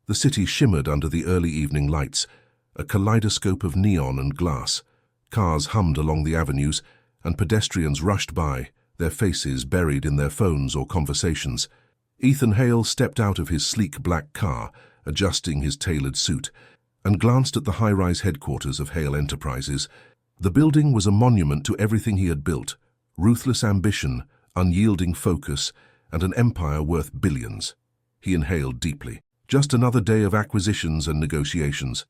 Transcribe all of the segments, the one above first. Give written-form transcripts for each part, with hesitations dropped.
The city shimmered under the early evening lights, a kaleidoscope of neon and glass. Cars hummed along the avenues, and pedestrians rushed by, their faces buried in their phones or conversations. Ethan Hale stepped out of his sleek black car, adjusting his tailored suit, and glanced at the high-rise headquarters of Hale Enterprises. The building was a monument to everything he had built: ruthless ambition, unyielding focus, and an empire worth billions. He inhaled deeply. Just another day of acquisitions and negotiations.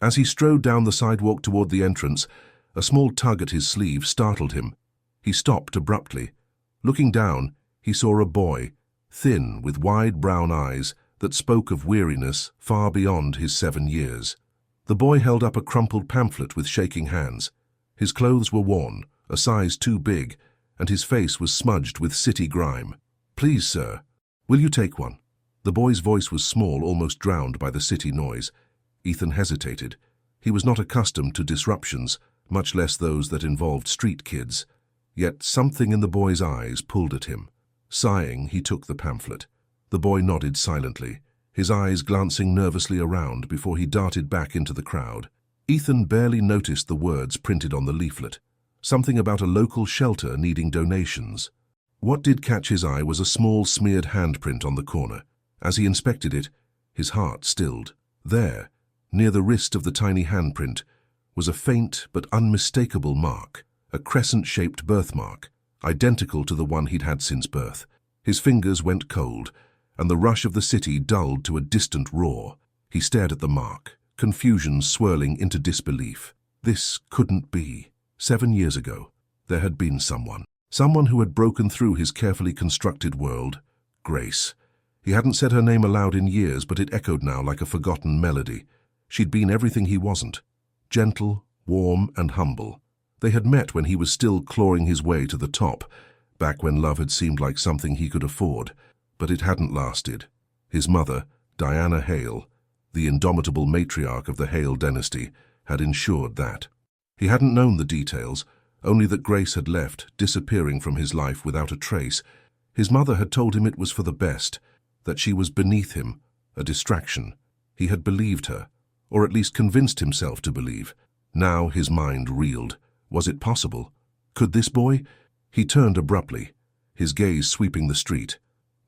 As he strode down the sidewalk toward the entrance, a small tug at his sleeve startled him. He stopped abruptly. Looking down, he saw a boy, thin, with wide brown eyes that spoke of weariness far beyond his 7 years. The boy held up a crumpled pamphlet with shaking hands. His clothes were worn, a size too big, and his face was smudged with city grime. "Please, sir, will you take one?" The boy's voice was small, almost drowned by the city noise. Ethan hesitated. He was not accustomed to disruptions, much less those that involved street kids. Yet something in the boy's eyes pulled at him. Sighing, he took the pamphlet. The boy nodded silently, his eyes glancing nervously around before he darted back into the crowd. Ethan barely noticed the words printed on the leaflet. Something about a local shelter needing donations. What did catch his eye was a small smeared handprint on the corner. As he inspected it, his heart stilled. There, near the wrist of the tiny handprint, was a faint but unmistakable mark, a crescent-shaped birthmark, identical to the one he'd had since birth. His fingers went cold, and the rush of the city dulled to a distant roar. He stared at the mark, confusion swirling into disbelief. This couldn't be. 7 years ago, there had been someone. Someone who had broken through his carefully constructed world. Grace. He hadn't said her name aloud in years, but it echoed now like a forgotten melody. She'd been everything he wasn't. Gentle, warm, and humble. They had met when he was still clawing his way to the top, back when love had seemed like something he could afford. But it hadn't lasted. His mother, Diana Hale, the indomitable matriarch of the Hale dynasty, had ensured that. He hadn't known the details, only that Grace had left, disappearing from his life without a trace. His mother had told him it was for the best, that she was beneath him, a distraction. He had believed her, or at least convinced himself to believe. Now his mind reeled. Was it possible? Could this boy? He turned abruptly, his gaze sweeping the street.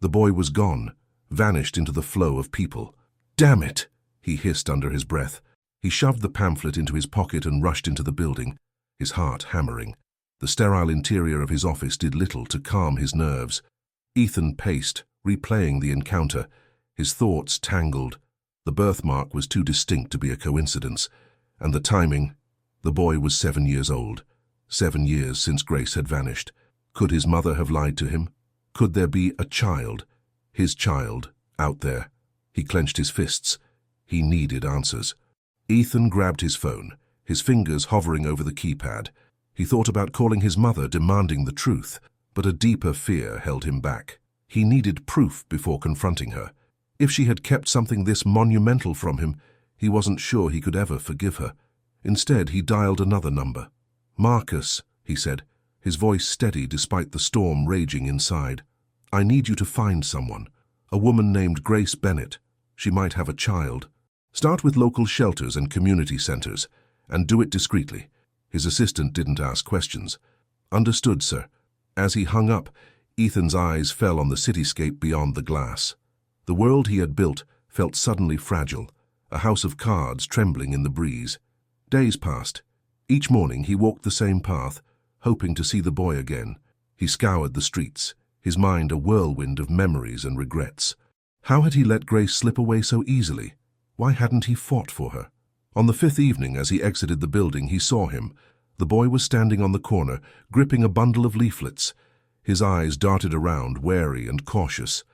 The boy was gone, vanished into the flow of people. "Damn it!" he hissed under his breath. He shoved the pamphlet into his pocket and rushed into the building, his heart hammering. The sterile interior of his office did little to calm his nerves. Ethan paced, replaying the encounter, his thoughts tangled. The birthmark was too distinct to be a coincidence, and the timing. The boy was 7 years old. 7 years since Grace had vanished. Could his mother have lied to him? Could there be a child, his child, out there? He clenched his fists. He needed answers. Ethan grabbed his phone, his fingers hovering over the keypad. He thought about calling his mother, demanding the truth, but a deeper fear held him back. He needed proof before confronting her. If she had kept something this monumental from him, he wasn't sure he could ever forgive her. Instead, he dialed another number. "Marcus," he said, his voice steady despite the storm raging inside. "I need you to find someone. A woman named Grace Bennett. She might have a child. Start with local shelters and community centers, and do it discreetly." His assistant didn't ask questions. "Understood, sir." As he hung up, Ethan's eyes fell on the cityscape beyond the glass. The world he had built felt suddenly fragile, a house of cards trembling in the breeze. Days passed. Each morning he walked the same path, hoping to see the boy again. He scoured the streets, his mind a whirlwind of memories and regrets. How had he let Grace slip away so easily? Why hadn't he fought for her? On the 5th evening, as he exited the building, he saw him. The boy was standing on the corner, gripping a bundle of leaflets. His eyes darted around, wary and cautious.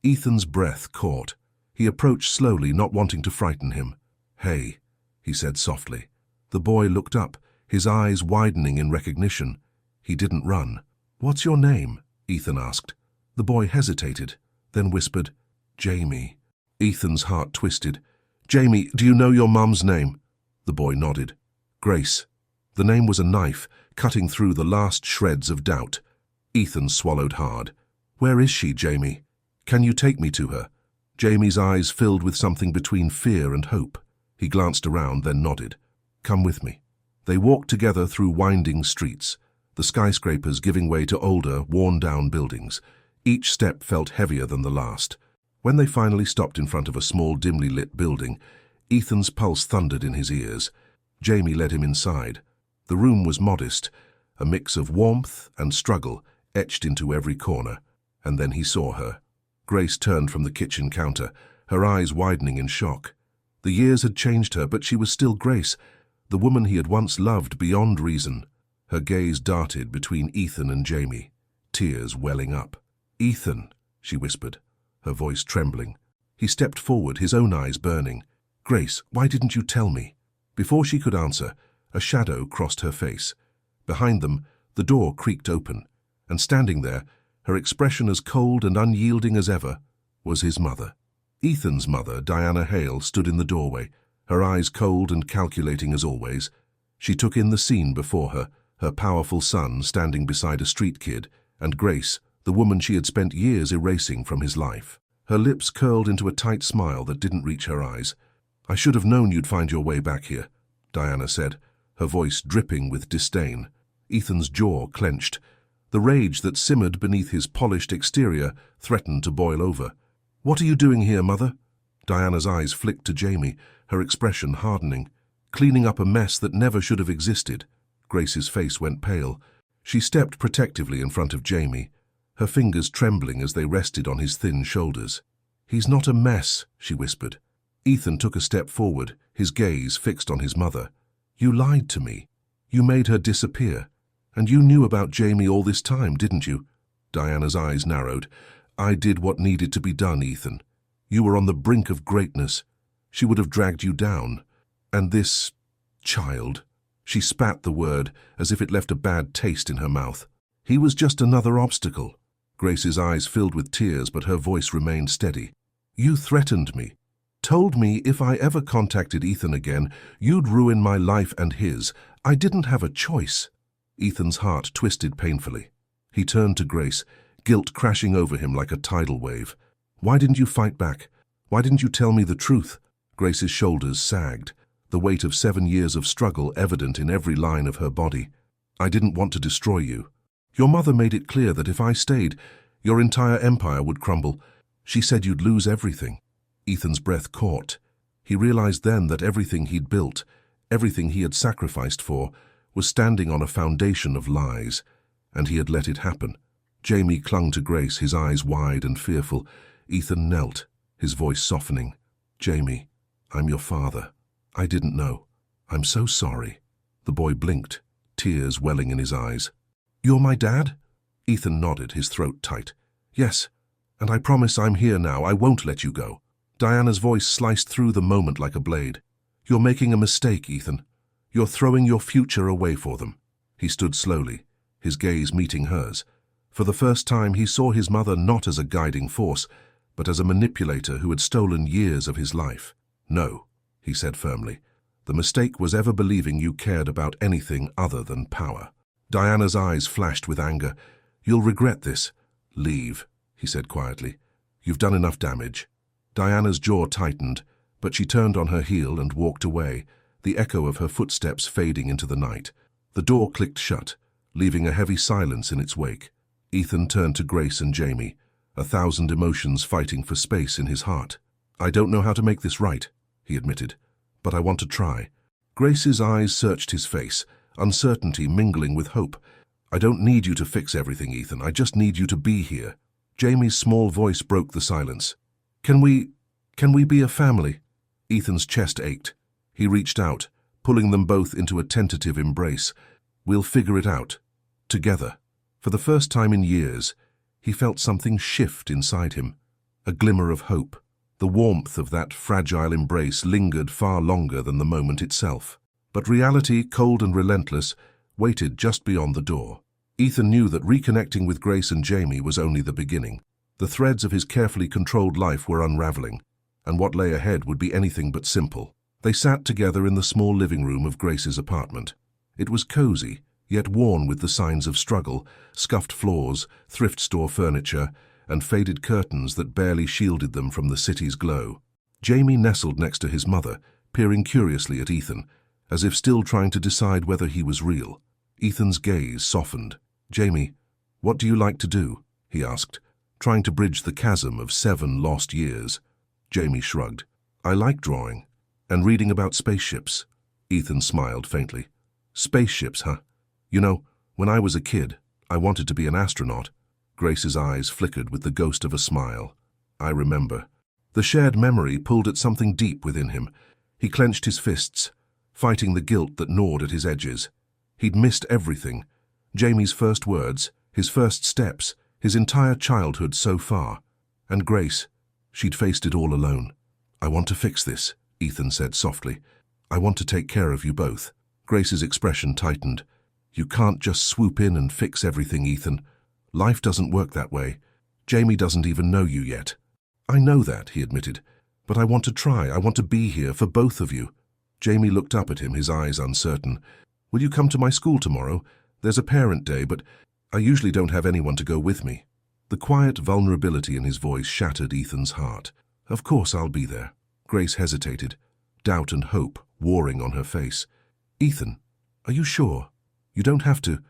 Ethan's breath caught. He approached slowly, not wanting to frighten him. "Hey," he said softly. The boy looked up, his eyes widening in recognition. He didn't run. "What's your name?" Ethan asked. The boy hesitated, then whispered, "Jamie." Ethan's heart twisted. "Jamie, do you know your mum's name?" The boy nodded. "Grace." The name was a knife, cutting through the last shreds of doubt. Ethan swallowed hard. "Where is she, Jamie? Can you take me to her?" Jamie's eyes filled with something between fear and hope. He glanced around, then nodded. "Come with me." They walked together through winding streets, the skyscrapers giving way to older, worn-down buildings. Each step felt heavier than the last. When they finally stopped in front of a small, dimly lit building, Ethan's pulse thundered in his ears. Jamie led him inside. The room was modest, a mix of warmth and struggle etched into every corner. And then he saw her. Grace turned from the kitchen counter, her eyes widening in shock. The years had changed her, but she was still Grace, the woman he had once loved beyond reason. Her gaze darted between Ethan and Jamie, tears welling up. "Ethan," she whispered, her voice trembling. He stepped forward, his own eyes burning. "Grace, why didn't you tell me?" Before she could answer, a shadow crossed her face. Behind them, the door creaked open, and standing there, her expression as cold and unyielding as ever, was his mother. Ethan's mother, Diana Hale, stood in the doorway, her eyes cold and calculating as always. She took in the scene before her, her powerful son standing beside a street kid, and Grace, the woman she had spent years erasing from his life. Her lips curled into a tight smile that didn't reach her eyes. "I should have known you'd find your way back here," Diana said, her voice dripping with disdain. Ethan's jaw clenched. The rage that simmered beneath his polished exterior threatened to boil over. "What are you doing here, Mother?" Diana's eyes flicked to Jamie, her expression hardening. "Cleaning up a mess that never should have existed." Grace's face went pale. She stepped protectively in front of Jamie, her fingers trembling as they rested on his thin shoulders. "He's not a mess," she whispered. Ethan took a step forward, his gaze fixed on his mother. "You lied to me. You made her disappear. And you knew about Jamie all this time, didn't you?" Diana's eyes narrowed. "I did what needed to be done, Ethan. You were on the brink of greatness. She would have dragged you down. And this child," she spat the word as if it left a bad taste in her mouth. "He was just another obstacle." Grace's eyes filled with tears, but her voice remained steady. "You threatened me. Told me if I ever contacted Ethan again, you'd ruin my life and his. I didn't have a choice." Ethan's heart twisted painfully. He turned to Grace, guilt crashing over him like a tidal wave. "Why didn't you fight back? Why didn't you tell me the truth?" Grace's shoulders sagged, the weight of 7 years of struggle evident in every line of her body. "I didn't want to destroy you. Your mother made it clear that if I stayed, your entire empire would crumble. She said you'd lose everything." Ethan's breath caught. He realized then that everything he'd built, everything he had sacrificed for, was standing on a foundation of lies, and he had let it happen. Jamie clung to Grace, his eyes wide and fearful. Ethan knelt, his voice softening. "Jamie, I'm your father. I didn't know. I'm so sorry." The boy blinked, tears welling in his eyes. "You're my dad?" Ethan nodded, his throat tight. "Yes, and I promise I'm here now. I won't let you go." Diana's voice sliced through the moment like a blade. "You're making a mistake, Ethan. You're throwing your future away for them." He stood slowly, his gaze meeting hers. For the first time, he saw his mother not as a guiding force, but as a manipulator who had stolen years of his life. "No," he said firmly. "The mistake was ever believing you cared about anything other than power." Diana's eyes flashed with anger. "You'll regret this." "Leave," he said quietly. "You've done enough damage." Diana's jaw tightened, but she turned on her heel and walked away, the echo of her footsteps fading into the night. The door clicked shut, leaving a heavy silence in its wake. Ethan turned to Grace and Jamie, 1,000 emotions fighting for space in his heart. "I don't know how to make this right," he admitted, "but I want to try." Grace's eyes searched his face, uncertainty mingling with hope. "I don't need you to fix everything, Ethan. I just need you to be here." Jamie's small voice broke the silence. Can we be a family?" Ethan's chest ached. He reached out, pulling them both into a tentative embrace. "We'll figure it out. Together." For the first time in years, he felt something shift inside him, a glimmer of hope. The warmth of that fragile embrace lingered far longer than the moment itself. But reality, cold and relentless, waited just beyond the door. Ethan knew that reconnecting with Grace and Jamie was only the beginning. The threads of his carefully controlled life were unraveling, and what lay ahead would be anything but simple. They sat together in the small living room of Grace's apartment. It was cozy, yet worn with the signs of struggle, scuffed floors, thrift store furniture, and faded curtains that barely shielded them from the city's glow. Jamie nestled next to his mother, peering curiously at Ethan, as if still trying to decide whether he was real. Ethan's gaze softened. "Jamie, what do you like to do?" he asked, trying to bridge the chasm of 7 lost years. Jamie shrugged. "I like drawing. And reading about spaceships." Ethan smiled faintly. "Spaceships, huh? You know, when I was a kid, I wanted to be an astronaut." Grace's eyes flickered with the ghost of a smile. "I remember." The shared memory pulled at something deep within him. He clenched his fists, fighting the guilt that gnawed at his edges. He'd missed everything. Jamie's first words, his first steps, his entire childhood so far. And Grace, she'd faced it all alone. "I want to fix this," Ethan said softly. "I want to take care of you both." Grace's expression tightened. "You can't just swoop in and fix everything, Ethan. Life doesn't work that way. Jamie doesn't even know you yet." "I know that," he admitted. "But I want to try. I want to be here for both of you." Jamie looked up at him, his eyes uncertain. "Will you come to my school tomorrow? There's a parent day, but I usually don't have anyone to go with me." The quiet vulnerability in his voice shattered Ethan's heart. "Of course I'll be there." Grace hesitated, doubt and hope warring on her face. "Ethan, are you sure? You don't have to."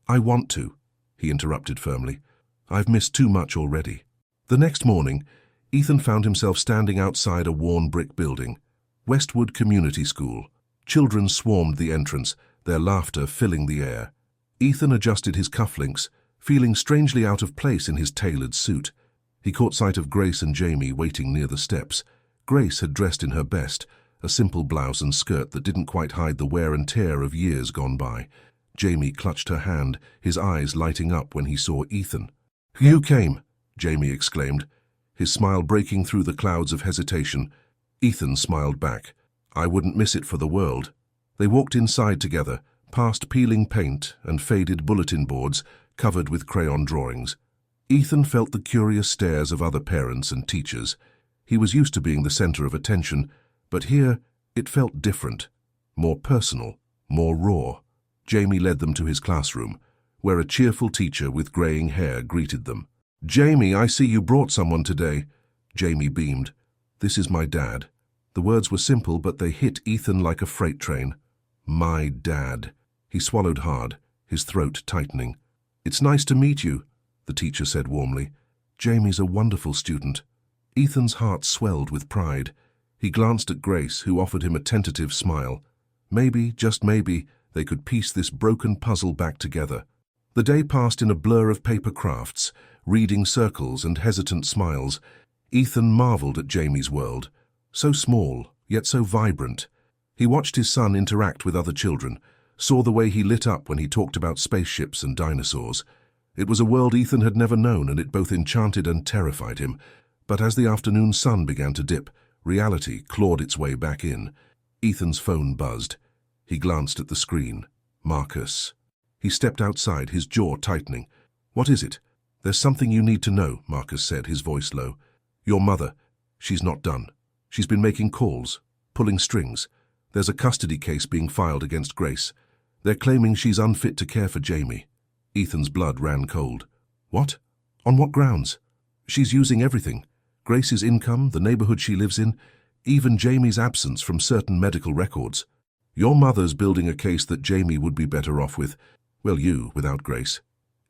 "I want to," he interrupted firmly. "I've missed too much already." The next morning, Ethan found himself standing outside a worn brick building. Westwood Community School. Children swarmed the entrance, their laughter filling the air. Ethan adjusted his cufflinks, feeling strangely out of place in his tailored suit. He caught sight of Grace and Jamie waiting near the steps. Grace had dressed in her best, a simple blouse and skirt that didn't quite hide the wear and tear of years gone by. Jamie clutched her hand, his eyes lighting up when he saw Ethan. "You came," Jamie exclaimed, his smile breaking through the clouds of hesitation. Ethan smiled back. "I wouldn't miss it for the world." They walked inside together, past peeling paint and faded bulletin boards covered with crayon drawings. Ethan felt the curious stares of other parents and teachers. He was used to being the center of attention, but here it felt different, more personal, more raw. Jamie led them to his classroom, where a cheerful teacher with graying hair greeted them. "Jamie, I see you brought someone today." Jamie beamed. "This is my dad." The words were simple, but they hit Ethan like a freight train. My dad. He swallowed hard, his throat tightening. "It's nice to meet you," the teacher said warmly. "Jamie's a wonderful student." Ethan's heart swelled with pride. He glanced at Grace, who offered him a tentative smile. Maybe, just maybe, they could piece this broken puzzle back together. The day passed in a blur of paper crafts, reading circles and hesitant smiles. Ethan marveled at Jamie's world. So small, yet so vibrant. He watched his son interact with other children, saw the way he lit up when he talked about spaceships and dinosaurs. It was a world Ethan had never known, and it both enchanted and terrified him. But as the afternoon sun began to dip, reality clawed its way back in. Ethan's phone buzzed. He glanced at the screen. Marcus. He stepped outside, his jaw tightening. "What is it?" "There's something you need to know," Marcus said, his voice low. "Your mother. She's not done. She's been making calls, pulling strings. There's a custody case being filed against Grace. They're claiming she's unfit to care for Jamie." Ethan's blood ran cold. "What? On what grounds?" "She's using everything. Grace's income, the neighborhood she lives in, even Jamie's absence from certain medical records. Your mother's building a case that Jamie would be better off with, well, you, without Grace."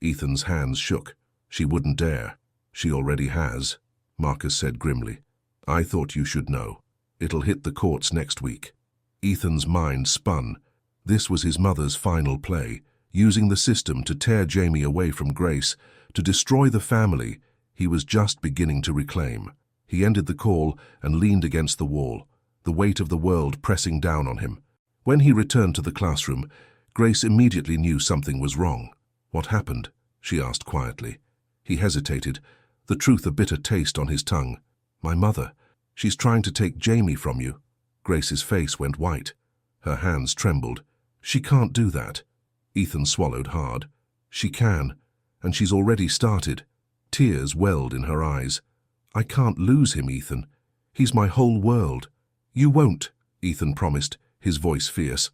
Ethan's hands shook. "She wouldn't dare." "She already has," Marcus said grimly. "I thought you should know. It'll hit the courts next week." Ethan's mind spun. This was his mother's final play, using the system to tear Jamie away from Grace, to destroy the family he was just beginning to reclaim. He ended the call and leaned against the wall, the weight of the world pressing down on him. When he returned to the classroom, Grace immediately knew something was wrong. "What happened?" she asked quietly. He hesitated, the truth a bitter taste on his tongue. "My mother. She's trying to take Jamie from you." Grace's face went white. Her hands trembled. "She can't do that." Ethan swallowed hard. "She can, and she's already started." Tears welled in her eyes. "I can't lose him, Ethan. He's my whole world." "You won't," Ethan promised, his voice fierce.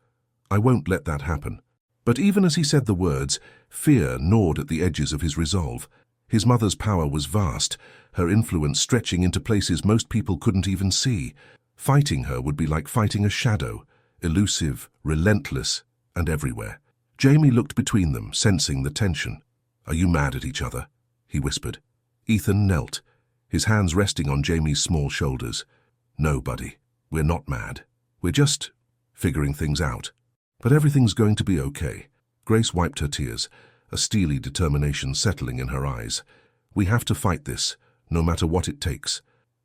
"I won't let that happen." But even as he said the words, fear gnawed at the edges of his resolve. His mother's power was vast, her influence stretching into places most people couldn't even see. Fighting her would be like fighting a shadow, elusive, relentless, and everywhere. Jamie looked between them, sensing the tension. "Are you mad at each other?" he whispered. Ethan knelt, his hands resting on Jamie's small shoulders. "No, buddy, we're not mad. We're just figuring things out. But everything's going to be okay." Grace wiped her tears, a steely determination settling in her eyes. "We have to fight this, no matter what it takes."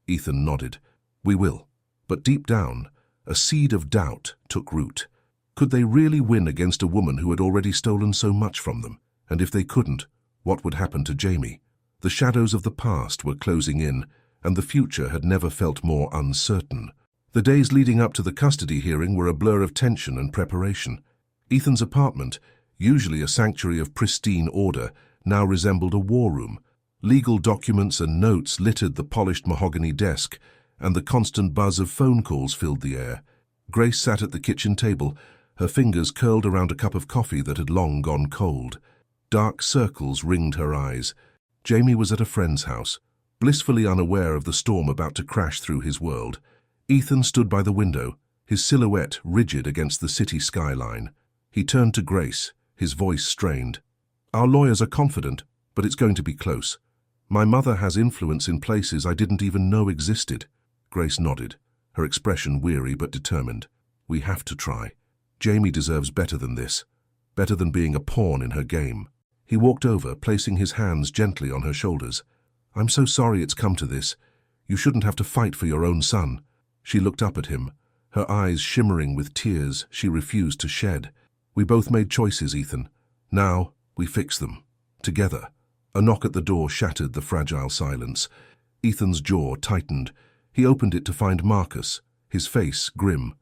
Ethan nodded. "We will." But deep down, a seed of doubt took root. Could they really win against a woman who had already stolen so much from them? And if they couldn't, what would happen to Jamie? The shadows of the past were closing in, and the future had never felt more uncertain. The days leading up to the custody hearing were a blur of tension and preparation. Ethan's apartment, usually a sanctuary of pristine order, now resembled a war room. Legal documents and notes littered the polished mahogany desk, and the constant buzz of phone calls filled the air. Grace sat at the kitchen table, her fingers curled around a cup of coffee that had long gone cold. Dark circles ringed her eyes. Jamie was at a friend's house, blissfully unaware of the storm about to crash through his world. Ethan stood by the window, his silhouette rigid against the city skyline. He turned to Grace, his voice strained. "Our lawyers are confident, but it's going to be close. My mother has influence in places I didn't even know existed." Grace nodded, her expression weary but determined. "We have to try. Jamie deserves better than this, better than being a pawn in her game." He walked over, placing his hands gently on her shoulders. "I'm so sorry it's come to this. You shouldn't have to fight for your own son." She looked up at him, her eyes shimmering with tears she refused to shed. "We both made choices, Ethan. Now we fix them. Together." A knock at the door shattered the fragile silence. Ethan's jaw tightened. He opened it to find Marcus, his face grim.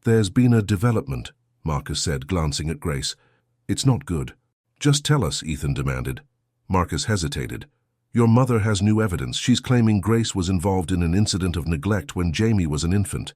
"There's been a development," Marcus said, glancing at Grace. "It's not good." "Just tell us," Ethan demanded. Marcus hesitated. "Your mother has new evidence. She's claiming Grace was involved in an incident of neglect when Jamie was an infant.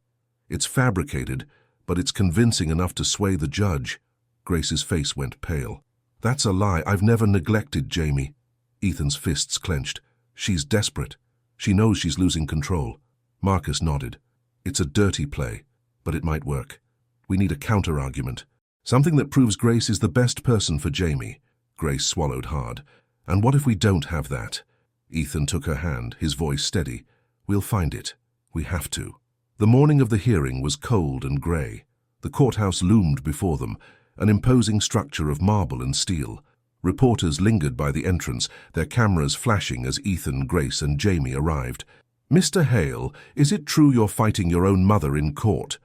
It's fabricated, but it's convincing enough to sway the judge." Grace's face went pale. "That's a lie. I've never neglected Jamie." Ethan's fists clenched. "She's desperate. She knows she's losing control." Marcus nodded. "It's a dirty play, but it might work. We need a counter-argument. Something that proves Grace is the best person for Jamie." Grace swallowed hard. "And what if we don't have that?" Ethan took her hand, his voice steady. "We'll find it. We have to." The morning of the hearing was cold and grey. The courthouse loomed before them, an imposing structure of marble and steel. Reporters lingered by the entrance, their cameras flashing as Ethan, Grace, and Jamie arrived. "Mr. Hale, is it true you're fighting your own mother in court?"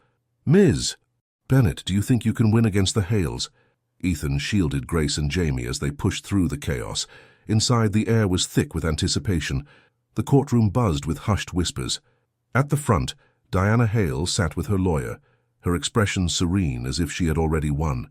"Ms. Bennett, do you think you can win against the Hales?" Ethan shielded Grace and Jamie as they pushed through the chaos. Inside, the air was thick with anticipation. The courtroom buzzed with hushed whispers. At the front, Diana Hale sat with her lawyer, her expression serene as if she had already won.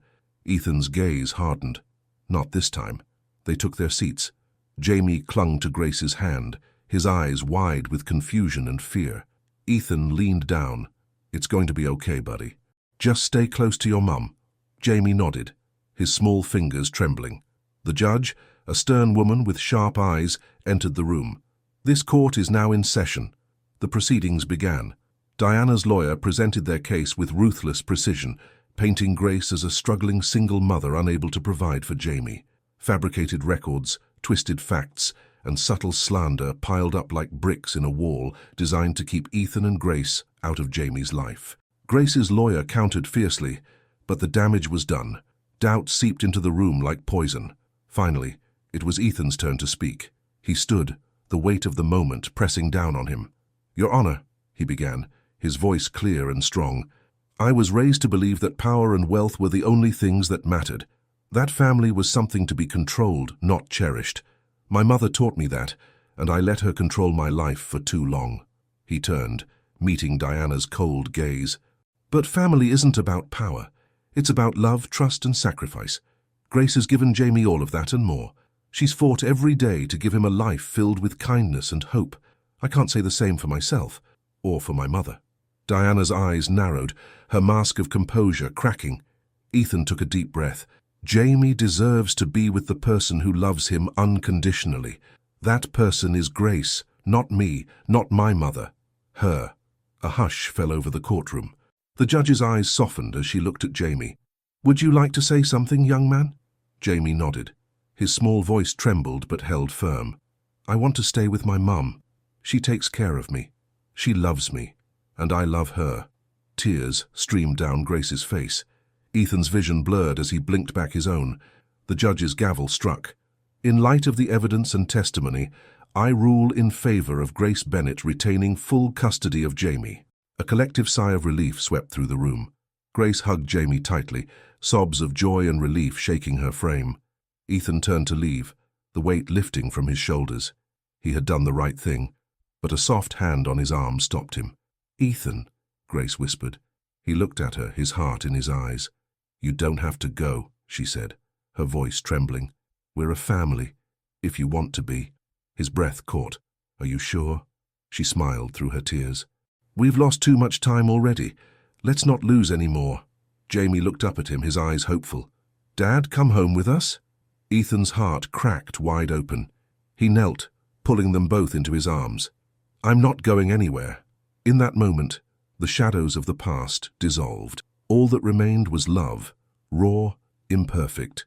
Ethan's gaze hardened. Not this time. They took their seats. Jamie clung to Grace's hand, his eyes wide with confusion and fear. Ethan leaned down. "It's going to be okay, buddy. Just stay close to your mum." Jamie nodded, his small fingers trembling. The judge, a stern woman with sharp eyes, entered the room. "This court is now in session." The proceedings began. Diana's lawyer presented their case with ruthless precision, painting Grace as a struggling single mother unable to provide for Jamie. Fabricated records, twisted facts, and subtle slander piled up like bricks in a wall designed to keep Ethan and Grace out of Jamie's life. Grace's lawyer countered fiercely, but the damage was done. Doubt seeped into the room like poison. Finally, it was Ethan's turn to speak. He stood, the weight of the moment pressing down on him. "Your Honor," he began, his voice clear and strong, "I was raised to believe that power and wealth were the only things that mattered. That family was something to be controlled, not cherished. My mother taught me that, and I let her control my life for too long." He turned, meeting Diana's cold gaze. "But family isn't about power. It's about love, trust, and sacrifice. Grace has given Jamie all of that and more. She's fought every day to give him a life filled with kindness and hope. I can't say the same for myself, or for my mother." Diana's eyes narrowed, her mask of composure cracking. Ethan took a deep breath. "Jamie deserves to be with the person who loves him unconditionally. That person is Grace, not me, not my mother. Her. A hush fell over the courtroom. The judge's eyes softened as she looked at Jamie. Would you like to say something, young man? Jamie nodded. His small voice trembled but held firm. I want to stay with my mum. She takes care of me. She loves me. And I love her. Tears streamed down Grace's face. Ethan's vision blurred as he blinked back his own. The judge's gavel struck. In light of the evidence and testimony, I rule in favor of Grace Bennett retaining full custody of Jamie. A collective sigh of relief swept through the room. Grace hugged Jamie tightly, sobs of joy and relief shaking her frame. Ethan turned to leave, the weight lifting from his shoulders. He had done the right thing, but a soft hand on his arm stopped him. Ethan, Grace whispered. He looked at her, his heart in his eyes. You don't have to go, she said, her voice trembling. We're a family, if you want to be. His breath caught. Are you sure? She smiled through her tears. We've lost too much time already. Let's not lose any more. Jamie looked up at him, his eyes hopeful. Dad, come home with us? Ethan's heart cracked wide open. He knelt, pulling them both into his arms. I'm not going anywhere. In that moment, the shadows of the past dissolved. All that remained was love, raw, imperfect,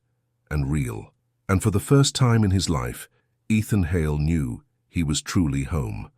and real. And for the first time in his life, Ethan Hale knew he was truly home.